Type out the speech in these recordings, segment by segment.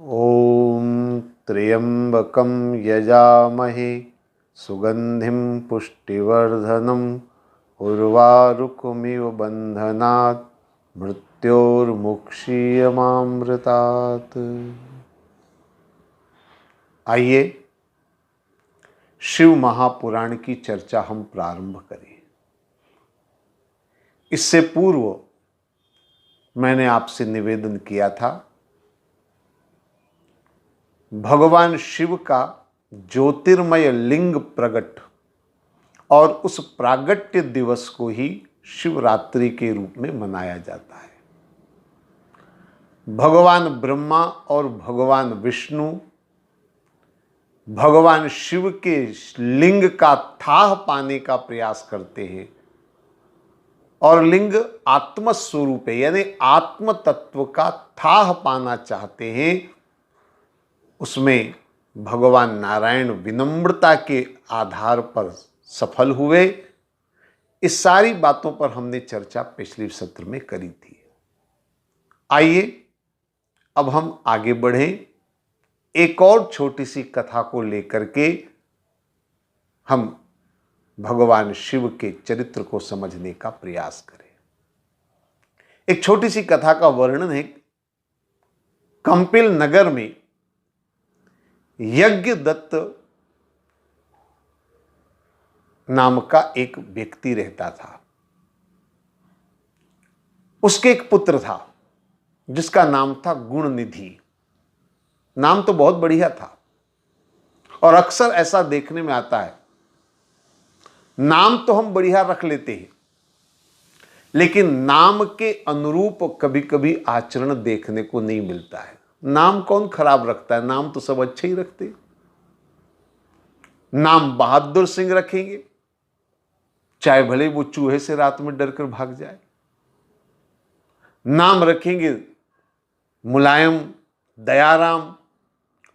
ॐ त्र्यम्बकं यजामहे सुगन्धिं पुष्टिवर्धनम् उर्वारुकमिव बन्धनात् मृत्योर्मुक्षीयमामृतात्। आइए शिव महापुराण की चर्चा हम प्रारंभ करें। इससे पूर्व मैंने आपसे निवेदन किया था, भगवान शिव का ज्योतिर्मय लिंग प्रकट और उस प्रागट्य दिवस को ही शिवरात्रि के रूप में मनाया जाता है। भगवान ब्रह्मा और भगवान विष्णु भगवान शिव के लिंग का थाह पाने का प्रयास करते हैं और लिंग आत्म स्वरूप है, यानी आत्म तत्व का थाह पाना चाहते हैं। उसमें भगवान नारायण विनम्रता के आधार पर सफल हुए। इस सारी बातों पर हमने चर्चा पिछले सत्र में करी थी। आइए अब हम आगे बढ़ें, एक और छोटी सी कथा को लेकर के हम भगवान शिव के चरित्र को समझने का प्रयास करें। एक छोटी सी कथा का वर्णन है। कंपिल नगर में यज्ञदत्त नाम का एक व्यक्ति रहता था। उसके एक पुत्र था जिसका नाम था गुणनिधि। नाम तो बहुत बढ़िया था और अक्सर ऐसा देखने में आता है, नाम तो हम बढ़िया रख लेते हैं लेकिन नाम के अनुरूप कभी कभी आचरण देखने को नहीं मिलता है। नाम कौन खराब रखता है, नाम तो सब अच्छे ही रखते। नाम बहादुर सिंह रखेंगे, चाहे भले वो चूहे से रात में डरकर भाग जाए। नाम रखेंगे मुलायम, दयाराम,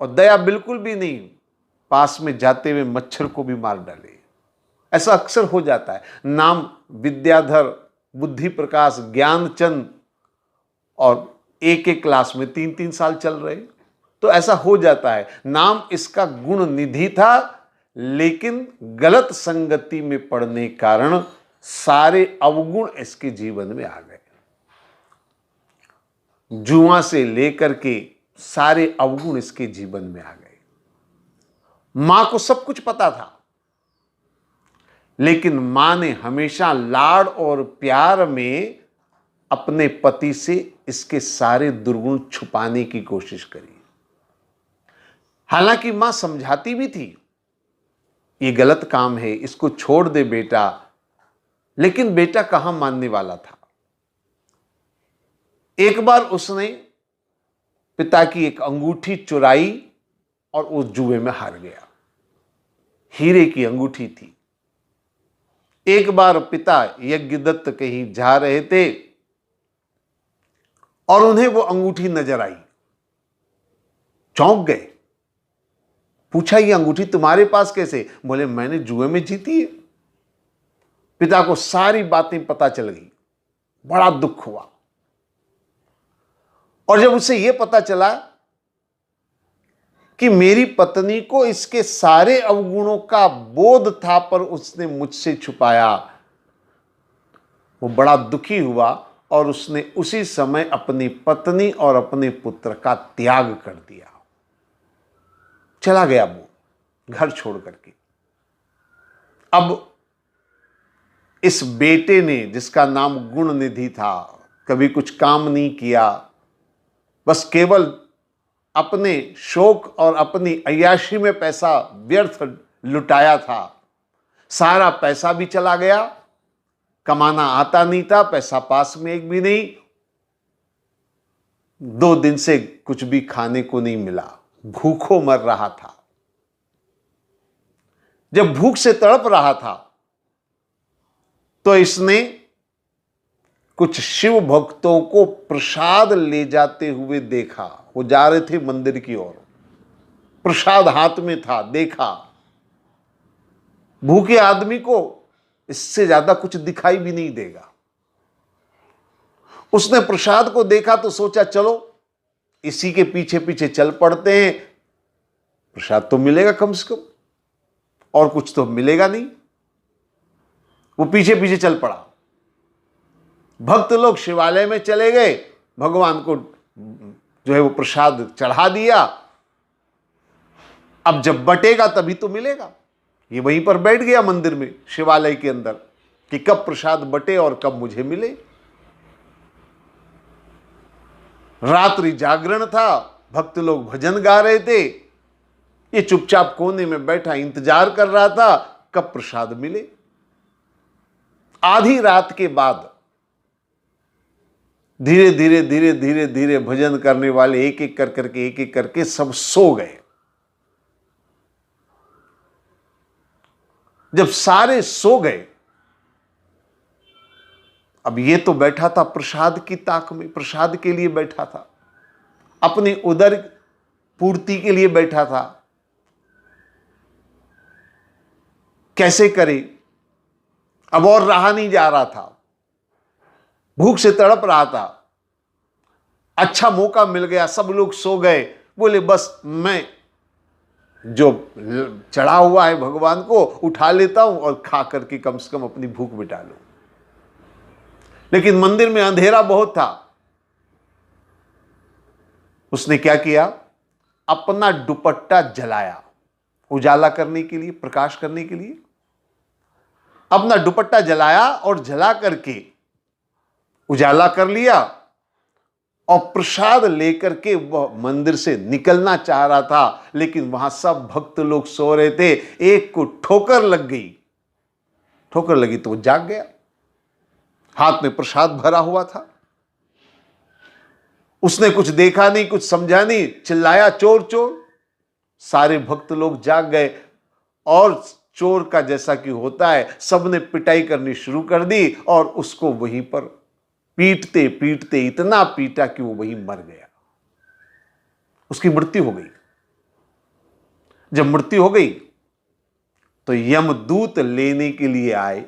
और दया बिल्कुल भी नहीं, पास में जाते हुए मच्छर को भी मार डाले। ऐसा अक्सर हो जाता है। नाम विद्याधर, बुद्धि प्रकाश, ज्ञानचंद, और एक एक क्लास में 3-3 साल चल रहे, तो ऐसा हो जाता है। नाम इसका गुण निधि था, लेकिन गलत संगति में पड़ने कारण सारे अवगुण इसके जीवन में आ गए। जुआ से लेकर के सारे अवगुण इसके जीवन में आ गए। मां को सब कुछ पता था, लेकिन मां ने हमेशा लाड़ और प्यार में अपने पति से इसके सारे दुर्गुण छुपाने की कोशिश करी। हालांकि मां समझाती भी थी, ये गलत काम है, इसको छोड़ दे बेटा, लेकिन बेटा कहां मानने वाला था। एक बार उसने पिता की एक अंगूठी चुराई और उस जुए में हार गया। हीरे की अंगूठी थी। एक बार पिता यज्ञदत्त कहीं जा रहे थे और उन्हें वो अंगूठी नजर आई, चौंक गए। पूछा, ये अंगूठी तुम्हारे पास कैसे? बोले, मैंने जुए में जीती है। पिता को सारी बातें पता चल गई, बड़ा दुख हुआ। और जब उसे यह पता चला कि मेरी पत्नी को इसके सारे अवगुणों का बोध था पर उसने मुझसे छुपाया, वो बड़ा दुखी हुआ और उसने उसी समय अपनी पत्नी और अपने पुत्र का त्याग कर दिया। चला गया वो घर छोड़ करके। अब इस बेटे ने, जिसका नाम गुणनिधि था, कभी कुछ काम नहीं किया, बस केवल अपने शौक और अपनी अय्याशी में पैसा व्यर्थ लुटाया था। सारा पैसा भी चला गया, कमाना आता नहीं था, पैसा पास में एक भी नहीं। 2 दिन से कुछ भी खाने को नहीं मिला, भूखों मर रहा था। जब भूख से तड़प रहा था तो इसने कुछ शिव भक्तों को प्रसाद ले जाते हुए देखा। वो जा रहे थे मंदिर की ओर, प्रसाद हाथ में था, देखा। भूखे आदमी को इससे ज्यादा कुछ दिखाई भी नहीं देगा। उसने प्रसाद को देखा तो सोचा, चलो इसी के पीछे पीछे चल पड़ते हैं, प्रसाद तो मिलेगा कम से कम, और कुछ तो मिलेगा नहीं। वो पीछे पीछे चल पड़ा। भक्त लोग शिवालय में चले गए, भगवान को जो है वो प्रसाद चढ़ा दिया। अब जब बटेगा तभी तो मिलेगा। ये वहीं पर बैठ गया मंदिर में, शिवालय के अंदर, कि कब प्रसाद बटे और कब मुझे मिले। रात्रि जागरण था, भक्त लोग भजन गा रहे थे, ये चुपचाप कोने में बैठा इंतजार कर रहा था कब प्रसाद मिले। आधी रात के बाद धीरे धीरे धीरे धीरे धीरे भजन करने वाले एक एक करके सब सो गए। जब सारे सो गए, अब ये तो बैठा था प्रसाद की ताक में, प्रसाद के लिए बैठा था, अपनी उदर पूर्ति के लिए बैठा था। कैसे करे, अब और रहा नहीं जा रहा था, भूख से तड़प रहा था। अच्छा मौका मिल गया, सब लोग सो गए, बोले बस मैं जो चढ़ा हुआ है भगवान को उठा लेता हूं और खा करके कम से कम अपनी भूख मिटा लूं। लेकिन मंदिर में अंधेरा बहुत था। उसने क्या किया, अपना दुपट्टा जलाया, उजाला करने के लिए, प्रकाश करने के लिए अपना दुपट्टा जलाया और जला करके उजाला कर लिया, और प्रसाद लेकर के वह मंदिर से निकलना चाह रहा था। लेकिन वहां सब भक्त लोग सो रहे थे। एक को ठोकर लग गई, ठोकर लगी तो वो जाग गया, हाथ में प्रसाद भरा हुआ था। उसने कुछ देखा नहीं, कुछ समझा नहीं, चिल्लाया चोर चोर। सारे भक्त लोग जाग गए और चोर का जैसा कि होता है, सबने पिटाई करनी शुरू कर दी और उसको वहीं पर पीटते पीटते इतना पीटा कि वो वहीं मर गया। उसकी मृत्यु हो गई। जब मृत्यु हो गई तो यमदूत लेने के लिए आए,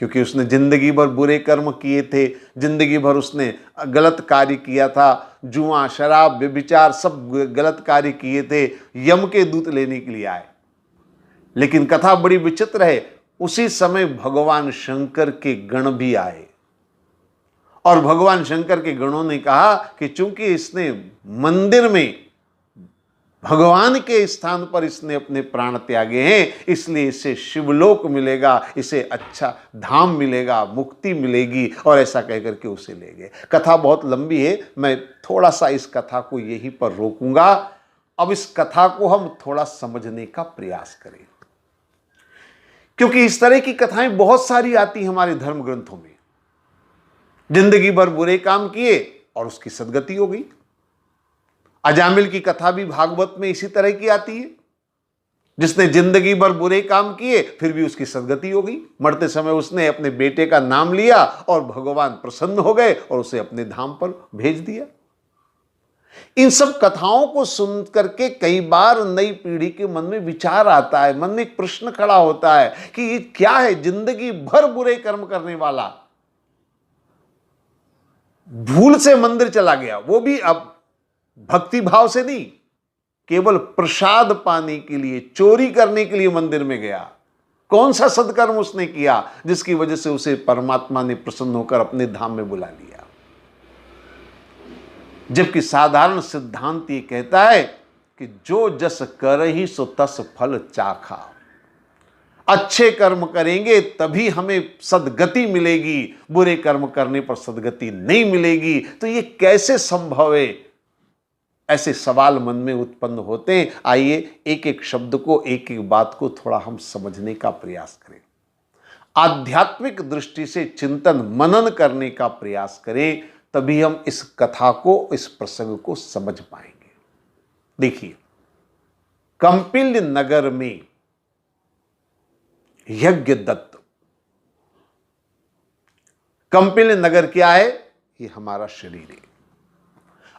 क्योंकि उसने जिंदगी भर बुरे कर्म किए थे, जिंदगी भर उसने गलत कार्य किया था, जुआ शराब व्यभिचार सब गलत कार्य किए थे। यम के दूत लेने के लिए आए। लेकिन कथा बड़ी विचित्र है, उसी समय भगवान शंकर के गण भी आए, और भगवान शंकर के गणों ने कहा कि चूंकि इसने मंदिर में भगवान के स्थान पर इसने अपने प्राण त्यागे हैं, इसलिए इसे शिवलोक मिलेगा, इसे अच्छा धाम मिलेगा, मुक्ति मिलेगी, और ऐसा कहकर के उसे ले गए। कथा बहुत लंबी है, मैं थोड़ा सा इस कथा को यहीं पर रोकूंगा। अब इस कथा को हम थोड़ा समझने का प्रयास करें, क्योंकि इस तरह की कथाएं बहुत सारी आती हमारे धर्म ग्रंथों में। जिंदगी भर बुरे काम किए और उसकी सदगति हो गई। अजामिल की कथा भी भागवत में इसी तरह की आती है, जिसने जिंदगी भर बुरे काम किए फिर भी उसकी सदगति हो गई। मरते समय उसने अपने बेटे का नाम लिया और भगवान प्रसन्न हो गए और उसे अपने धाम पर भेज दिया। इन सब कथाओं को सुन करके कई बार नई पीढ़ी के मन में विचार आता है, मन में एक प्रश्न खड़ा होता है कि ये क्या है, जिंदगी भर बुरे कर्म करने वाला भूल से मंदिर चला गया, वो भी अब भक्ति भाव से नहीं, केवल प्रसाद पाने के लिए, चोरी करने के लिए मंदिर में गया। कौन सा सदकर्म उसने किया जिसकी वजह से उसे परमात्मा ने प्रसन्न होकर अपने धाम में बुला लिया? जबकि साधारण सिद्धांत ये कहता है कि जो जस करहि सो तस फल चाखा। अच्छे कर्म करेंगे तभी हमें सदगति मिलेगी, बुरे कर्म करने पर सदगति नहीं मिलेगी। तो ये कैसे संभव है? ऐसे सवाल मन में उत्पन्न होते हैं। आइए एक एक शब्द को, एक एक बात को थोड़ा हम समझने का प्रयास करें, आध्यात्मिक दृष्टि से चिंतन मनन करने का प्रयास करें, तभी हम इस कथा को, इस प्रसंग को समझ पाएंगे। देखिए, कंपिल नगर में यज्ञदत्त, कंपिल नगर क्या है? ये हमारा शरीर है।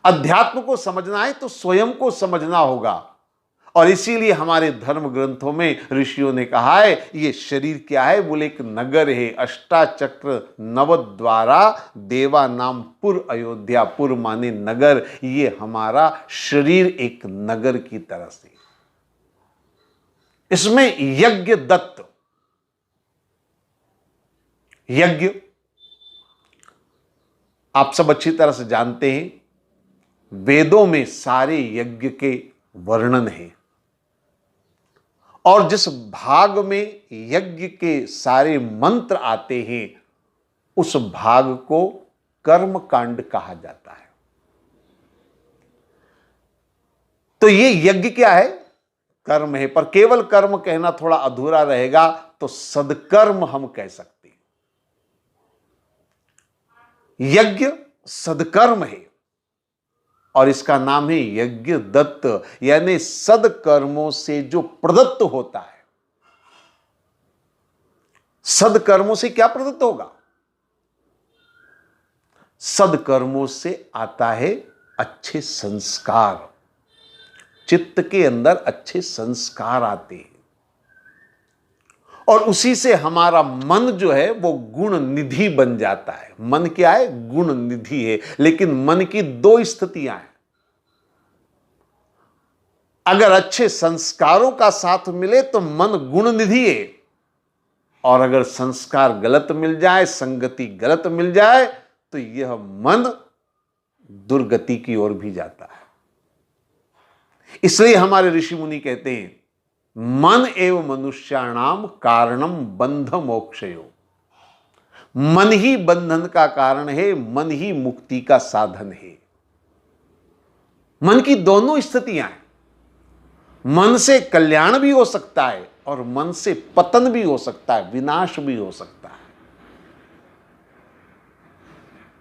अध्यात्म को समझना है तो स्वयं को समझना होगा, और इसीलिए हमारे धर्म ग्रंथों में ऋषियों ने कहा है ये शरीर क्या है, बोले एक नगर है, अष्टाचक्र नवद्वारा देवा नाम पुर अयोध्या। पुर माने नगर, ये हमारा शरीर एक नगर की तरह से। इसमें यज्ञ दत्त, यज्ञ आप सब अच्छी तरह से जानते हैं, वेदों में सारे यज्ञ के वर्णन है, और जिस भाग में यज्ञ के सारे मंत्र आते हैं उस भाग को कर्म कांड कहा जाता है। तो ये यज्ञ क्या है, कर्म है। पर केवल कर्म कहना थोड़ा अधूरा रहेगा, तो सदकर्म हम कह सकते हैं। यज्ञ सदकर्म है और इसका नाम है यज्ञ दत्त, यानी सदकर्मों से जो प्रदत्त होता है। सदकर्मों से क्या प्रदत्त होगा? सदकर्मों से आता है अच्छे संस्कार, चित्त के अंदर अच्छे संस्कार आते हैं, और उसी से हमारा मन जो है वो गुण निधि बन जाता है। मन क्या है? गुण निधि है। लेकिन मन की दो स्थितियां हैं। अगर अच्छे संस्कारों का साथ मिले तो मन गुण निधि है, और अगर संस्कार गलत मिल जाए, संगति गलत मिल जाए, तो यह मन दुर्गति की ओर भी जाता है। इसलिए हमारे ऋषि मुनि कहते हैं मन एवं मनुष्याणाम कारणम बंध मोक्षयो। मन ही बंधन का कारण है, मन ही मुक्ति का साधन है। मन की दोनों स्थितियां हैं। मन से कल्याण भी हो सकता है और मन से पतन भी हो सकता है, विनाश भी हो सकता है।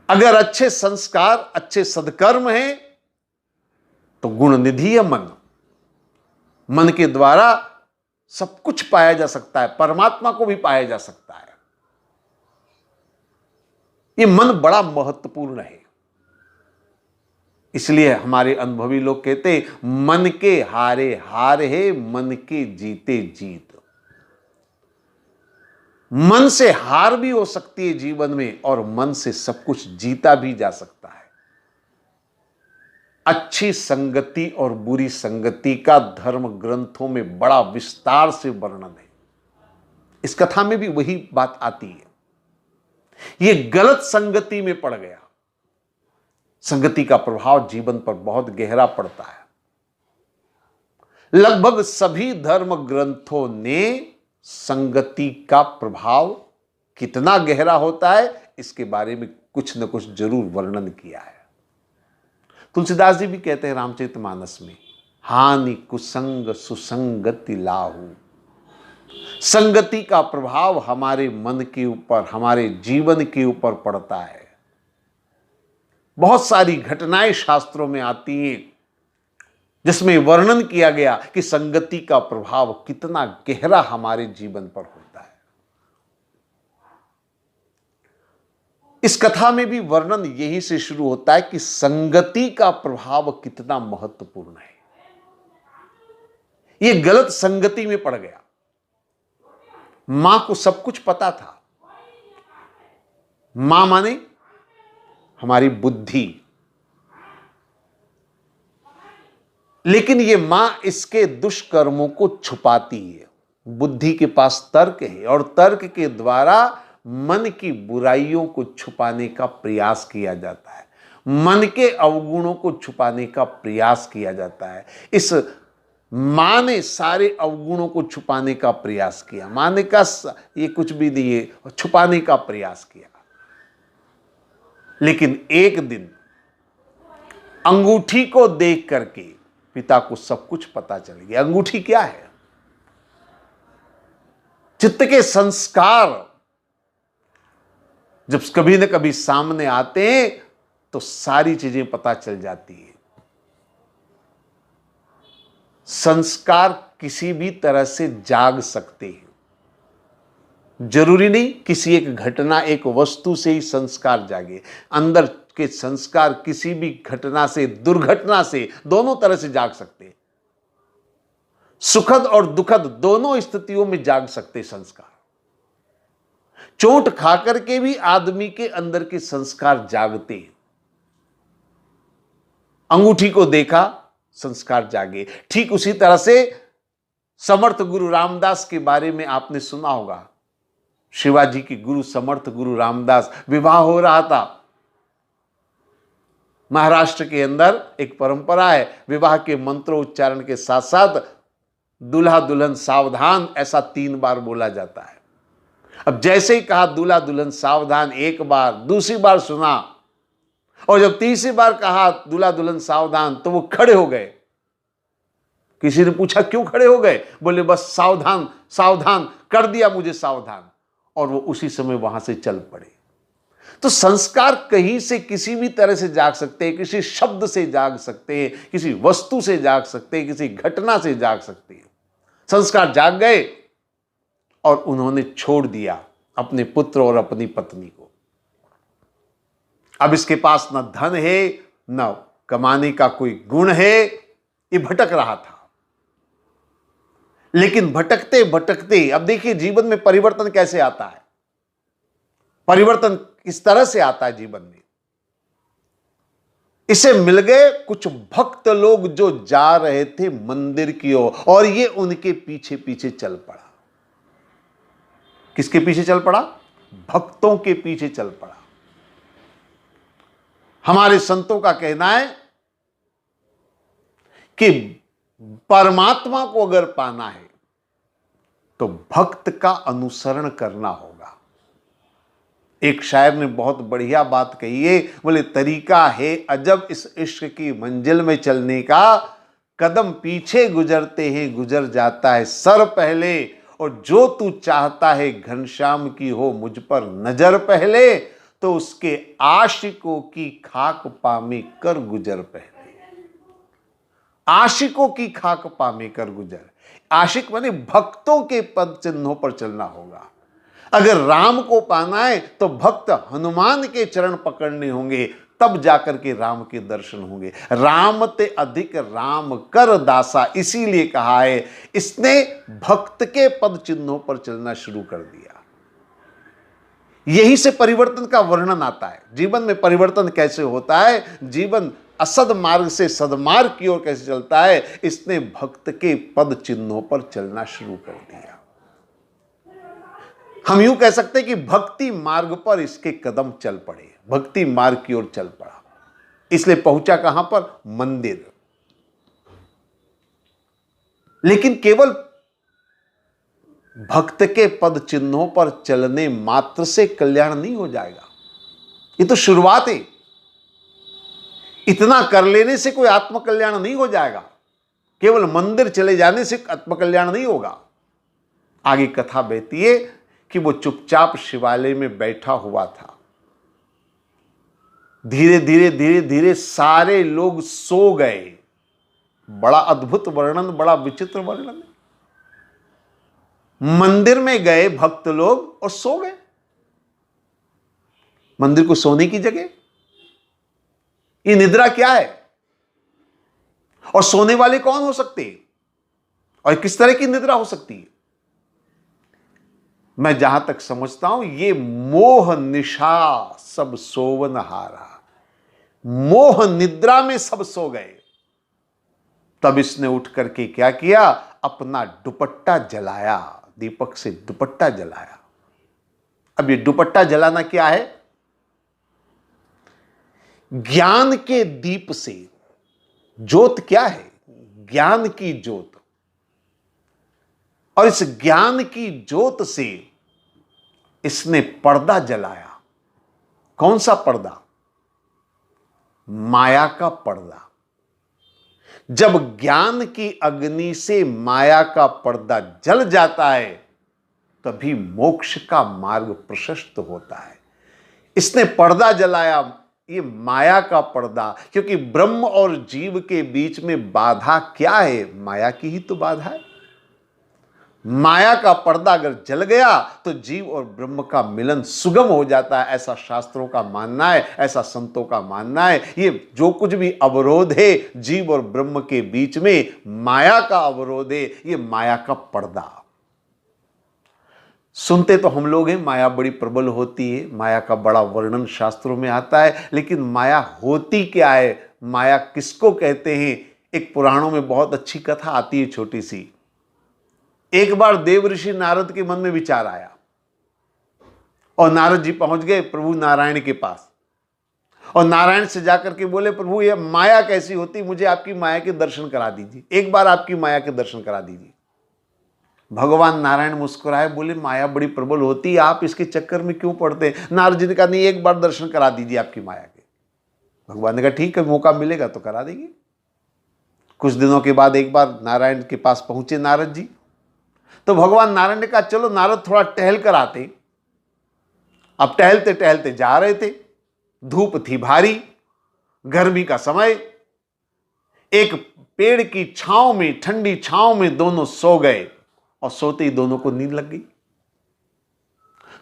अगर अच्छे संस्कार, अच्छे सद्कर्म हैं तो गुण निधि है मन। मन के द्वारा सब कुछ पाया जा सकता है, परमात्मा को भी पाया जा सकता है। ये मन बड़ा महत्वपूर्ण है। इसलिए हमारे अनुभवी लोग कहते हैं मन के हारे हार है, मन के जीते जीत। मन से हार भी हो सकती है जीवन में, और मन से सब कुछ जीता भी जा सकता है। अच्छी संगति और बुरी संगति का धर्म ग्रंथों में बड़ा विस्तार से वर्णन है। इस कथा में भी वही बात आती है। ये गलत संगति में पड़ गया, संगति का प्रभाव जीवन पर बहुत गहरा पड़ता है। लगभग सभी धर्म ग्रंथों ने संगति का प्रभाव कितना गहरा होता है इसके बारे में कुछ न कुछ जरूर वर्णन किया है। तुलसीदास जी भी कहते हैं रामचरितमानस में, हानि कुसंग सुसंगति लाहू। संगति का प्रभाव हमारे मन के ऊपर, हमारे जीवन के ऊपर पड़ता है। बहुत सारी घटनाएं शास्त्रों में आती हैं जिसमें वर्णन किया गया कि संगति का प्रभाव कितना गहरा हमारे जीवन पर होता है। इस कथा में भी वर्णन यही से शुरू होता है कि संगति का प्रभाव कितना महत्वपूर्ण है। यह गलत संगति में पड़ गया। मां को सब कुछ पता था। मां माने हमारी बुद्धि, लेकिन यह मां इसके दुष्कर्मों को छुपाती है। बुद्धि के पास तर्क है, और तर्क के द्वारा मन की बुराइयों को छुपाने का प्रयास किया जाता है, मन के अवगुणों को छुपाने का प्रयास किया जाता है। इस मां ने सारे अवगुणों को छुपाने का प्रयास किया। मां ने कहा ये कुछ भी नहीं है, छुपाने का प्रयास किया। लेकिन एक दिन अंगूठी को देख करके पिता को सब कुछ पता चल गया। अंगूठी क्या है? चित्त के संस्कार जब कभी न कभी सामने आते हैं तो सारी चीजें पता चल जाती है। संस्कार किसी भी तरह से जाग सकते हैं। जरूरी नहीं किसी एक घटना, एक वस्तु से ही संस्कार जागे। अंदर के संस्कार किसी भी घटना से, दुर्घटना से, दोनों तरह से जाग सकते हैं। सुखद और दुखद दोनों स्थितियों में जाग सकते संस्कार। चोट खाकर के भी आदमी के अंदर के संस्कार जागते हैं। अंगूठी को देखा, संस्कार जागे। ठीक उसी तरह से समर्थ गुरु रामदास के बारे में आपने सुना होगा। शिवाजी के गुरु समर्थ गुरु रामदास, विवाह हो रहा था। महाराष्ट्र के अंदर एक परंपरा है, विवाह के मंत्रोच्चारण के साथ साथ दूल्हा दुल्हन सावधान, ऐसा 3 बार बोला जाता है। अब जैसे ही कहा दूल्हा दुल्हन सावधान एक बार, दूसरी बार सुना, और जब तीसरी बार कहा दूल्हा दुल्हन सावधान, तो वो खड़े हो गए। किसी ने पूछा क्यों खड़े हो गए? बोले बस सावधान सावधान कर दिया मुझे सावधान, और वो उसी समय वहां से चल पड़े। तो संस्कार कहीं से किसी भी तरह से जाग सकते हैं, किसी शब्द से जाग सकते हैं, किसी वस्तु से जाग सकते हैं, किसी घटना से जाग सकते हैं। संस्कार जाग गए और उन्होंने छोड़ दिया अपने पुत्र और अपनी पत्नी को। अब इसके पास न धन है, न कमाने का कोई गुण है, ये भटक रहा था। लेकिन भटकते भटकते अब देखिए जीवन में परिवर्तन कैसे आता है। परिवर्तन किस तरह से आता है जीवन में। इसे मिल गए कुछ भक्त लोग जो जा रहे थे मंदिर की ओर, और ये उनके पीछे पीछे चल पड़ा। किसके पीछे चल पड़ा? भक्तों के पीछे चल पड़ा। हमारे संतों का कहना है कि परमात्मा को अगर पाना है तो भक्त का अनुसरण करना होगा। एक शायर ने बहुत बढ़िया बात कही है, बोले तरीका है अजब इस इश्क की मंजिल में चलने का, कदम पीछे गुजरते हैं गुजर जाता है सर पहले, और जो तू चाहता है घनश्याम की हो मुझ पर नजर पहले, तो उसके आशिकों की खाक पामे कर गुजर पहले। आशिकों की खाक पामे कर गुजर। आशिक माने भक्तों के पद चिन्हों पर चलना होगा। अगर राम को पाना है तो भक्त हनुमान के चरण पकड़ने होंगे, तब जाकर के राम के दर्शन होंगे। राम ते अधिक राम कर दासा, इसीलिए कहा है, इसने भक्त के पद चिन्हों पर चलना शुरू कर दिया। यही से परिवर्तन का वर्णन आता है। जीवन में परिवर्तन कैसे होता है, जीवन असद मार्ग से सदमार्ग की ओर कैसे चलता है, इसने भक्त के पद चिन्हों पर चलना शुरू कर दिया। हम यूं कह सकते हैं कि भक्ति मार्ग पर इसके कदम चल पड़े, भक्ति मार्ग की ओर चल पड़ा। इसलिए पहुंचा कहां पर? मंदिर। लेकिन केवल भक्त के पद चिन्हों पर चलने मात्र से कल्याण नहीं हो जाएगा। ये तो शुरुआत है। इतना कर लेने से कोई आत्मकल्याण नहीं हो जाएगा। केवल मंदिर चले जाने से आत्मकल्याण नहीं होगा। आगे कथा बहती है कि वो चुपचाप शिवालय में बैठा हुआ था। धीरे धीरे धीरे धीरे सारे लोग सो गए। बड़ा अद्भुत वर्णन, बड़ा विचित्र वर्णन। मंदिर में गए भक्त लोग और सो गए। मंदिर को सोने की जगह? ये निद्रा क्या है? और सोने वाले कौन हो सकते हैं? और किस तरह की निद्रा हो सकती है? मैं जहां तक समझता हूं, ये मोह निशा सब सोवन हारा। मोह निद्रा में सब सो गए। तब इसने उठ करके क्या किया? अपना दुपट्टा जलाया, दीपक से दुपट्टा जलाया। अब ये दुपट्टा जलाना क्या है? ज्ञान के दीप से। ज्योत क्या है? ज्ञान की ज्योत। और इस ज्ञान की ज्योत से इसने पर्दा जलाया। कौन सा पर्दा? माया का पर्दा। जब ज्ञान की अग्नि से माया का पर्दा जल जाता है, तभी मोक्ष का मार्ग प्रशस्त होता है। इसने पर्दा जलाया, ये माया का पर्दा। क्योंकि ब्रह्म और जीव के बीच में बाधा क्या है? माया की ही तो बाधा है। माया का पर्दा अगर जल गया तो जीव और ब्रह्म का मिलन सुगम हो जाता है, ऐसा शास्त्रों का मानना है, ऐसा संतों का मानना है। ये जो कुछ भी अवरोध है जीव और ब्रह्म के बीच में, माया का अवरोध है, ये माया का पर्दा। सुनते तो हम लोग हैं माया बड़ी प्रबल होती है, माया का बड़ा वर्णन शास्त्रों में आता है, लेकिन माया होती क्या है, माया किसको कहते हैं? एक पुराणों में बहुत अच्छी कथा आती है, छोटी सी। एक बार देवऋषि नारद के मन में विचार आया और नारद जी पहुंच गए प्रभु नारायण के पास और नारायण से जाकर के बोले, प्रभु ये माया कैसी होती, मुझे आपकी माया के दर्शन करा दीजिए, एक बार आपकी माया के दर्शन करा दीजिए। भगवान नारायण मुस्कुराए, बोले माया बड़ी प्रबल होती है, आप इसके चक्कर में क्यों पड़ते हैं? नारद जी ने कहा, नहीं, एक बार दर्शन करा दीजिए आपकी माया के। भगवान ने कहा, ठीक है, मौका मिलेगा तो करा देंगे। कुछ दिनों के बाद एक बार नारायण के पास पहुंचे नारद जी, तो भगवान नारायण ने कहा, चलो नारद थोड़ा टहल कर आते। अब टहलते टहलते जा रहे थे, धूप थी भारी, गर्मी का समय, एक पेड़ की छांव में, ठंडी छांव में दोनों सो गए और सोते ही दोनों को नींद लग गई।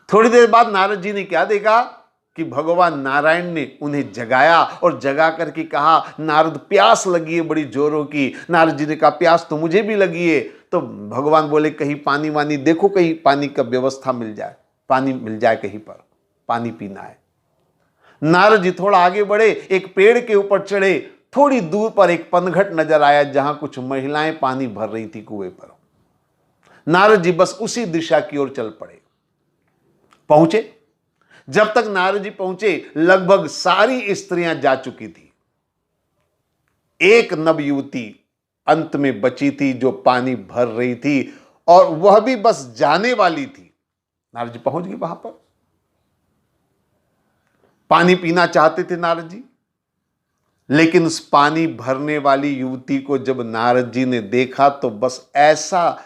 थोड़ी देर बाद नारद जी ने क्या देखा कि भगवान नारायण ने उन्हें जगाया और जगा करके कहा, नारद प्यास लगी है बड़ी जोरों की। नारद जी ने कहा, प्यास तो मुझे भी लगी है। तो भगवान बोले, कहीं पानी वानी देखो, कहीं पानी का व्यवस्था मिल जाए, पानी मिल जाए कहीं पर, पानी पीना है। नारद जी थोड़ा आगे बढ़े, एक पेड़ के ऊपर चढ़े, थोड़ी दूर पर एक पनघट नजर आया जहां कुछ महिलाएं पानी भर रही थी कुएं पर। नारद जी बस उसी दिशा की ओर चल पड़े। पहुंचे, जब तक नारद जी पहुंचे लगभग सारी स्त्रियां जा चुकी थी, एक नवयुवती अंत में बची थी जो पानी भर रही थी और वह भी बस जाने वाली थी। नारद जी पहुंच गए वहां पर, पानी पीना चाहते थे नारद जी, लेकिन उस पानी भरने वाली युवती को जब नारद जी ने देखा तो बस ऐसा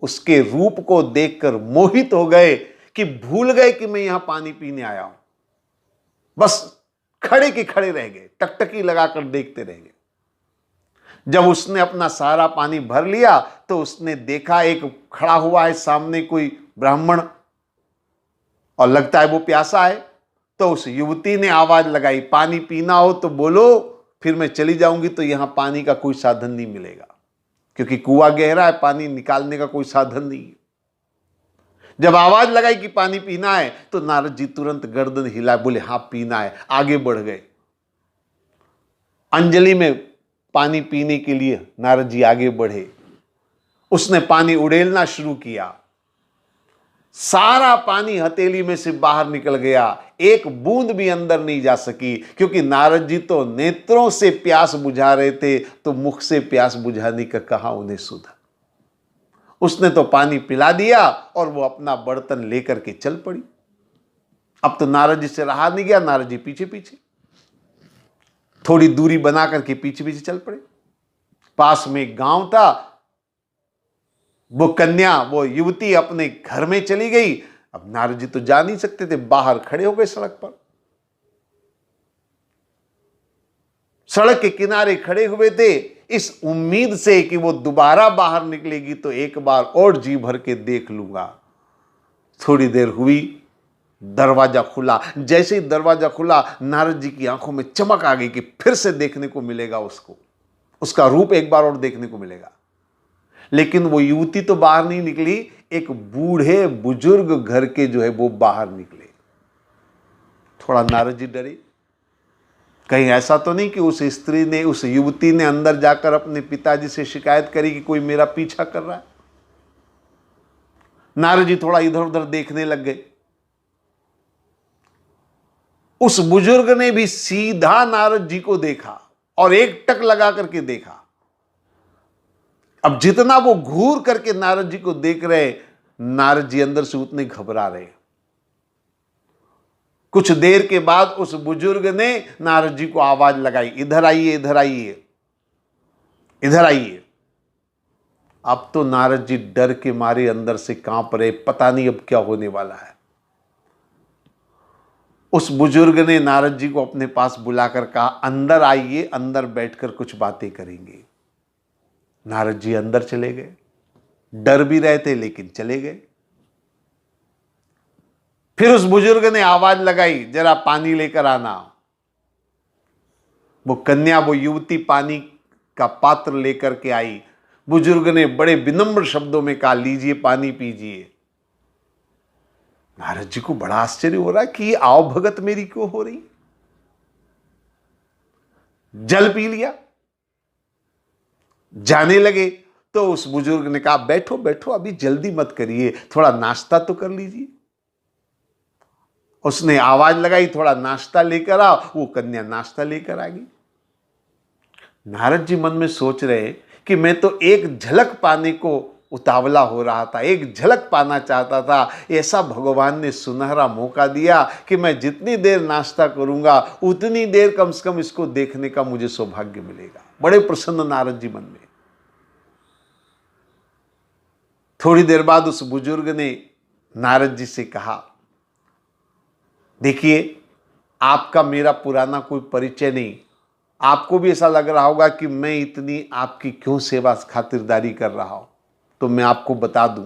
उसके रूप को देखकर मोहित हो गए कि भूल गए कि मैं यहां पानी पीने आया हूं। बस खड़े के खड़े रह गए, टकटकी लगाकर देखते रह गए। जब उसने अपना सारा पानी भर लिया तो उसने देखा एक खड़ा हुआ है सामने कोई ब्राह्मण और लगता है वो प्यासा है। तो उस युवती ने आवाज लगाई, पानी पीना हो तो बोलो, फिर मैं चली जाऊंगी, तो यहां पानी का कोई साधन नहीं मिलेगा, क्योंकि कुआं गहरा है, पानी निकालने का कोई साधन नहीं है। जब आवाज लगाई कि पानी पीना है तो नारद जी तुरंत गर्दन हिला, बोले हां पीना है। आगे बढ़ गए, अंजलि में पानी पीने के लिए नारद जी आगे बढ़े। उसने पानी उड़ेलना शुरू किया, सारा पानी हथेली में से बाहर निकल गया, एक बूंद भी अंदर नहीं जा सकी, क्योंकि नारद जी तो नेत्रों से प्यास बुझा रहे थे, तो मुख से प्यास बुझाने का कहा उन्हें सुधा। उसने तो पानी पिला दिया और वो अपना बर्तन लेकर के चल पड़ी। अब तो नारद जी से रहा नहीं गया, नारद जी पीछे पीछे थोड़ी दूरी बना करके पीछे पीछे चल पड़े। पास में एक गांव था, वो कन्या, वो युवती अपने घर में चली गई। अब नारद जी तो जा नहीं सकते थे, बाहर खड़े हो गए सड़क पर। सड़क के किनारे खड़े हुए थे इस उम्मीद से कि वो दोबारा बाहर निकलेगी तो एक बार और जी भर के देख लूंगा। थोड़ी देर हुई, दरवाजा खुला। जैसे ही दरवाजा खुला नारद जी की आंखों में चमक आ गई कि फिर से देखने को मिलेगा उसको, उसका रूप एक बार और देखने को मिलेगा। लेकिन वो युवती तो बाहर नहीं निकली, एक बूढ़े बुजुर्ग घर के जो है वो बाहर निकले। थोड़ा नारद जी डरे, कहीं ऐसा तो नहीं कि उस स्त्री ने, उस युवती ने अंदर जाकर अपने पिताजी से शिकायत करी कि कोई मेरा पीछा कर रहा है। नारद जी थोड़ा इधर उधर देखने लग गए। उस बुजुर्ग ने भी सीधा नारद जी को देखा और एक टक लगा करके देखा। अब जितना वो घूर करके नारद जी को देख रहे, नारद जी अंदर से उतने घबरा रहे। कुछ देर के बाद उस बुजुर्ग ने नारद जी को आवाज लगाई, इधर आइए, इधर आइए, इधर आइए। अब तो नारद जी डर के मारे अंदर से कांप रहे, पता नहीं अब क्या होने वाला है। उस बुजुर्ग ने नारद जी को अपने पास बुलाकर कहा, अंदर आइए, अंदर बैठकर कुछ बातें करेंगे। नारद जी अंदर चले गए। डर भी रहे थे लेकिन चले गए। फिर उस बुजुर्ग ने आवाज लगाई, जरा पानी लेकर आना। वो कन्या, वो युवती पानी का पात्र लेकर के आई। बुजुर्ग ने बड़े विनम्र शब्दों में कहा, लीजिए पानी पीजिए। नारद जी को बड़ा आश्चर्य हो रहा है कि ये आओ भगत मेरी क्यों हो रही। जल पी लिया, जाने लगे तो उस बुजुर्ग ने कहा, बैठो बैठो, अभी जल्दी मत करिए, थोड़ा नाश्ता तो कर लीजिए। उसने आवाज लगाई, थोड़ा नाश्ता लेकर आओ। वो कन्या नाश्ता लेकर आ गई। नारद जी मन में सोच रहे कि मैं तो एक झलक पाने को उतावला हो रहा था, एक झलक पाना चाहता था। ऐसा भगवान ने सुनहरा मौका दिया कि मैं जितनी देर नाश्ता करूंगा उतनी देर कम से कम इसको देखने का मुझे सौभाग्य मिलेगा। बड़े प्रसन्न नारद जी मन में। थोड़ी देर बाद उस बुजुर्ग ने नारद जी से कहा, देखिए आपका मेरा पुराना कोई परिचय नहीं, आपको भी ऐसा लग रहा होगा कि मैं इतनी आपकी क्यों सेवा खातिरदारी कर रहा हूं, तो मैं आपको बता दूं।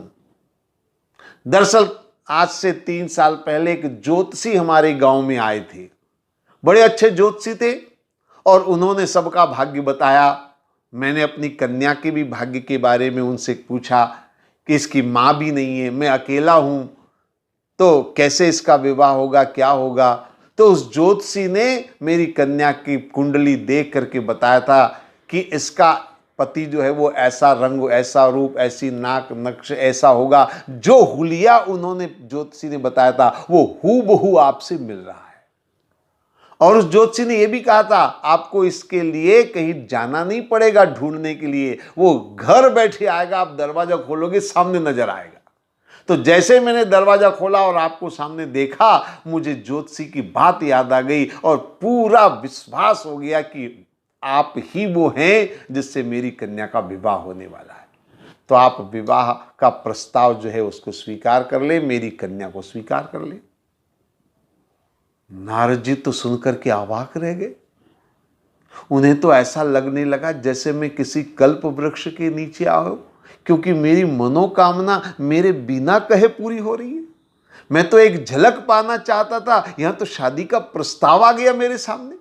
दरअसल आज से 3 साल पहले एक ज्योतिषी हमारे गांव में आए थे। बड़े अच्छे ज्योतिषी थे और उन्होंने सबका भाग्य बताया। मैंने अपनी कन्या के भी भाग्य के बारे में उनसे पूछा कि इसकी मां भी नहीं है, मैं अकेला हूं, तो कैसे इसका विवाह होगा, क्या होगा। तो उस ज्योतिषी ने मेरी कन्या की कुंडली देख करके बताया था कि इसका पति जो है वो ऐसा रंग, ऐसा रूप, ऐसी नाक नक्श ऐसा होगा। जो हुलिया उन्होंने ज्योतिषी ने बताया था वो हूबहू आपसे मिल रहा है। और उस ज्योतिषी ने यह भी कहा था, आपको इसके लिए कहीं जाना नहीं पड़ेगा ढूंढने के लिए, वो घर बैठे आएगा, आप दरवाजा खोलोगे सामने नजर आएगा। तो जैसे मैंने दरवाजा खोला और आपको सामने देखा, मुझे ज्योतिषी की बात याद आ गई और पूरा विश्वास हो गया कि आप ही वो हैं जिससे मेरी कन्या का विवाह होने वाला है। तो आप विवाह का प्रस्ताव जो है उसको स्वीकार कर ले, मेरी कन्या को स्वीकार कर ले। नारद जी तो सुनकर के अवाक रह गए। उन्हें तो ऐसा लगने लगा जैसे मैं किसी कल्प वृक्ष के नीचे आया, क्योंकि मेरी मनोकामना मेरे बिना कहे पूरी हो रही है। मैं तो एक झलक पाना चाहता था, यहां तो शादी का प्रस्ताव आ गया मेरे सामने।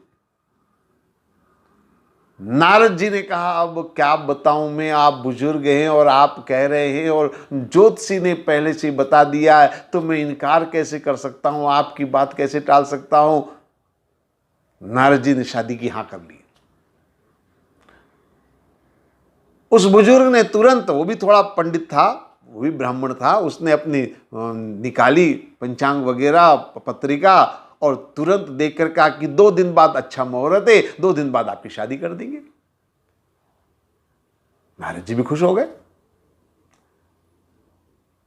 नारद जी ने कहा, अब क्या बताऊं मैं, आप बुजुर्ग हैं और आप कह रहे हैं और ज्योतिषी ने पहले से बता दिया है, तो मैं इनकार कैसे कर सकता हूं, आपकी बात कैसे टाल सकता हूं। नारद जी ने शादी की हां कर ली। उस बुजुर्ग ने तुरंत, वो भी थोड़ा पंडित था, वो भी ब्राह्मण था, उसने अपनी निकाली पंचांग वगैरह पत्रिका और तुरंत देखकर कहा कि 2 दिन बाद अच्छा मुहूर्त है, 2 दिन बाद आपकी शादी कर देंगे। नारद जी भी खुश हो गए।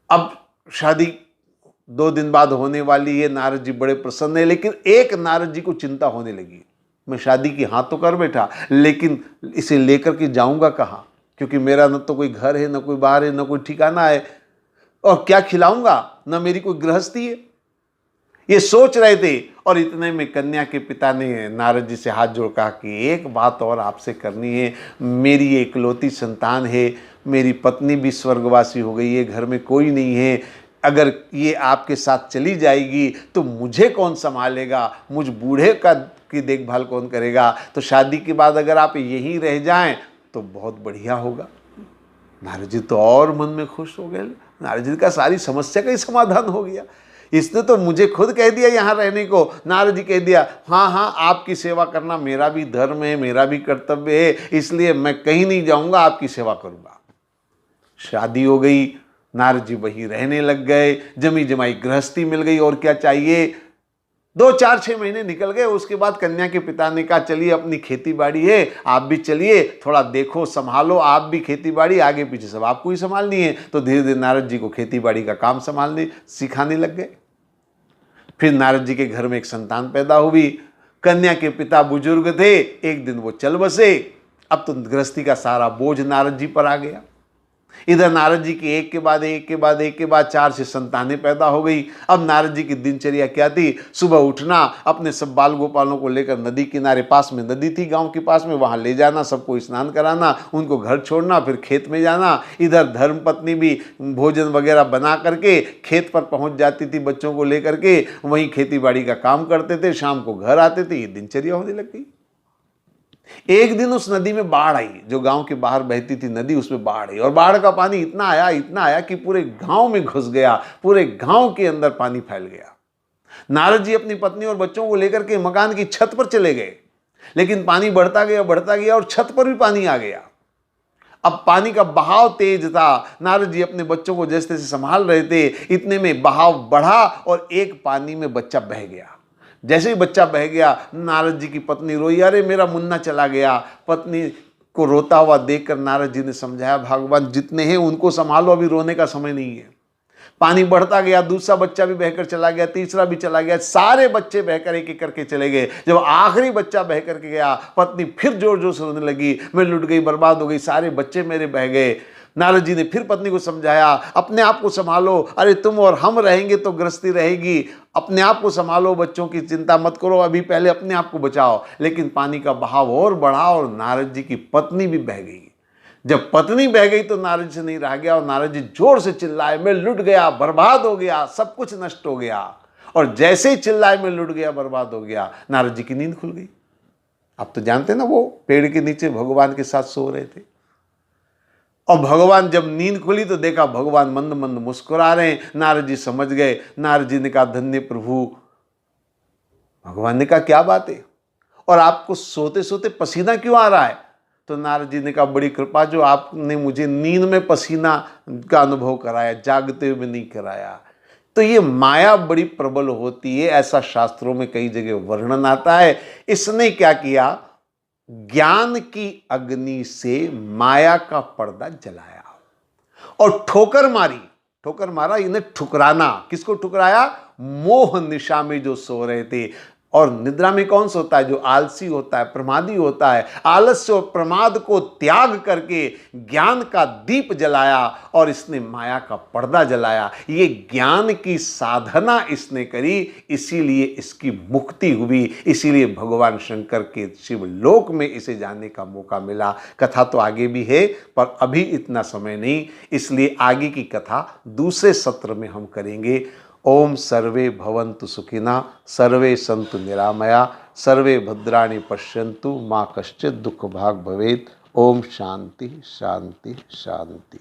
अब शादी 2 दिन बाद होने वाली है, नारद जी बड़े प्रसन्न है। लेकिन एक नारद जी को चिंता होने लगी, मैं शादी की हां तो कर बैठा, लेकिन इसे लेकर के जाऊंगा कहां, क्योंकि मेरा न तो कोई घर है, न कोई बाहर है, न कोई ठिकाना है, और क्या खिलाऊंगा, न मेरी कोई गृहस्थी है। ये सोच रहे थे और इतने में कन्या के पिता ने नारद जी से हाथ जोड़ कहा कि एक बात और आपसे करनी है, मेरी इकलौती संतान है, मेरी पत्नी भी स्वर्गवासी हो गई है, घर में कोई नहीं है, अगर ये आपके साथ चली जाएगी तो मुझे कौन संभालेगा, मुझ बूढ़े का की देखभाल कौन करेगा, तो शादी के बाद अगर आप यहीं रह जाएं तो बहुत बढ़िया होगा। नारद जी तो और मन में खुश हो गए। नारद जी का सारी समस्या का ही समाधान हो गया। इसने तो मुझे खुद कह दिया यहाँ रहने को। नारद जी कह दिया, हाँ हाँ आपकी सेवा करना मेरा भी धर्म है, मेरा भी कर्तव्य है, इसलिए मैं कहीं नहीं जाऊंगा, आपकी सेवा करूंगा। शादी हो गई, नारद जी वहीं रहने लग गए, जमी जमाई गृहस्थी मिल गई, और क्या चाहिए। 2 4 6 महीने निकल गए। उसके बाद कन्या के पिता ने कहा, चलिए अपनी खेती बाड़ी है, आप भी चलिए, थोड़ा देखो संभालो, आप भी खेती बाड़ी आगे पीछे सब आपको ही संभालनी है। तो धीरे धीरे नारद जी को खेती बाड़ी का काम संभालने सिखाने लग गए। फिर नारद जी के घर में एक संतान पैदा हुई। कन्या के पिता बुजुर्ग थे, एक दिन वो चल बसे। अब तो गृहस्थी का सारा बोझ नारद जी पर आ गया। इधर नारद जी की एक के बाद एक के बाद एक के बाद 4 से संतानें पैदा हो गई। अब नारद जी की दिनचर्या क्या थी? सुबह उठना, अपने सब बाल गोपालों को लेकर नदी किनारे, पास में नदी थी गांव के पास में, वहां ले जाना, सबको स्नान कराना, उनको घर छोड़ना, फिर खेत में जाना। इधर धर्मपत्नी भी भोजन वगैरह बना करके खेत पर पहुंच जाती थी बच्चों को लेकर के, वहीं खेती बाड़ी का काम करते थे, शाम को घर आते थे। ये दिनचर्या होने लग गई। एक दिन उस नदी में बाढ़ आई, जो गांव के बाहर बहती थी नदी, उसमें बाढ़ आई, और बाढ़ का पानी इतना आया कि पूरे गांव में घुस गया, पूरे गांव के अंदर पानी फैल गया। नारद जी अपनी पत्नी और बच्चों को लेकर के मकान की छत पर चले गए, लेकिन पानी बढ़ता गया और छत पर भी पानी आ गया। अब पानी का बहाव तेज था, नारद जी अपने बच्चों को जैसे तैसे संभाल रहे थे, इतने में बहाव बढ़ा और एक पानी में बच्चा बह गया। जैसे ही बच्चा बह गया, नारद जी की पत्नी रोई, अरे मेरा मुन्ना चला गया। पत्नी को रोता हुआ देखकर नारद जी ने समझाया, भगवान जितने हैं उनको संभालो, अभी रोने का समय नहीं है। पानी बढ़ता गया, दूसरा बच्चा भी बहकर चला गया, तीसरा भी चला गया, सारे बच्चे बहकर एक एक करके चले गए। जब आखिरी बच्चा बह करके गया, पत्नी फिर जोर जोर से रोने लगी, मैं लुट गई, बर्बाद हो गई, सारे बच्चे मेरे बह गए। नारद जी ने फिर पत्नी को समझाया, अपने आप को संभालो, अरे तुम और हम रहेंगे तो गृहस्थी रहेगी, अपने आप को संभालो, बच्चों की चिंता मत करो, अभी पहले अपने आप को बचाओ। लेकिन पानी का बहाव और बढ़ा और नारद जी की पत्नी भी बह गई। जब पत्नी बह गई तो नारद जी से नहीं रह गया और नारद जी जोर से चिल्लाए, मैं लुट गया, बर्बाद हो गया, सब कुछ नष्ट हो गया। और जैसे ही चिल्लाए, मैं लुट गया, बर्बाद हो गया, नारद जी की नींद खुल गई। आप तो जानते ना, वो पेड़ के नीचे भगवान के साथ सो रहे थे, और भगवान जब नींद खुली तो देखा भगवान मंद मंद मुस्कुरा रहे हैं। नारद जी समझ गए। नारद जी ने कहा, धन्य प्रभु। भगवान ने कहा, क्या बात है, और आपको सोते सोते पसीना क्यों आ रहा है? तो नारद जी ने कहा, बड़ी कृपा, जो आपने मुझे नींद में पसीना का अनुभव कराया, जागते हुए नहीं कराया। तो ये माया बड़ी प्रबल होती है, ऐसा शास्त्रों में कई जगह वर्णन आता है। इसने क्या किया? ज्ञान की अग्नि से माया का पर्दा जलाया और ठोकर मारी। ठोकर मारा, इन्हें ठुकराना। किसको ठुकराया? मोह निशा में जो सो रहे थे। और निद्रा में कौन सोता है? जो आलसी होता है, प्रमादी होता है। आलस्य और प्रमाद को त्याग करके ज्ञान का दीप जलाया और इसने माया का पर्दा जलाया। ये ज्ञान की साधना इसने करी, इसीलिए इसकी मुक्ति हुई, इसीलिए भगवान शंकर के शिवलोक में इसे जाने का मौका मिला। कथा तो आगे भी है, पर अभी इतना समय नहीं, इसलिए आगे की कथा दूसरे सत्र में हम करेंगे। ओम सर्वे भवन्तु सुखिना, सर्वे सन्तु निरामया, सर्वे भद्राणि पश्यन्तु, माँ कश्चित् दुःख भाग् भवेत्। ओम शांति शांति शांति।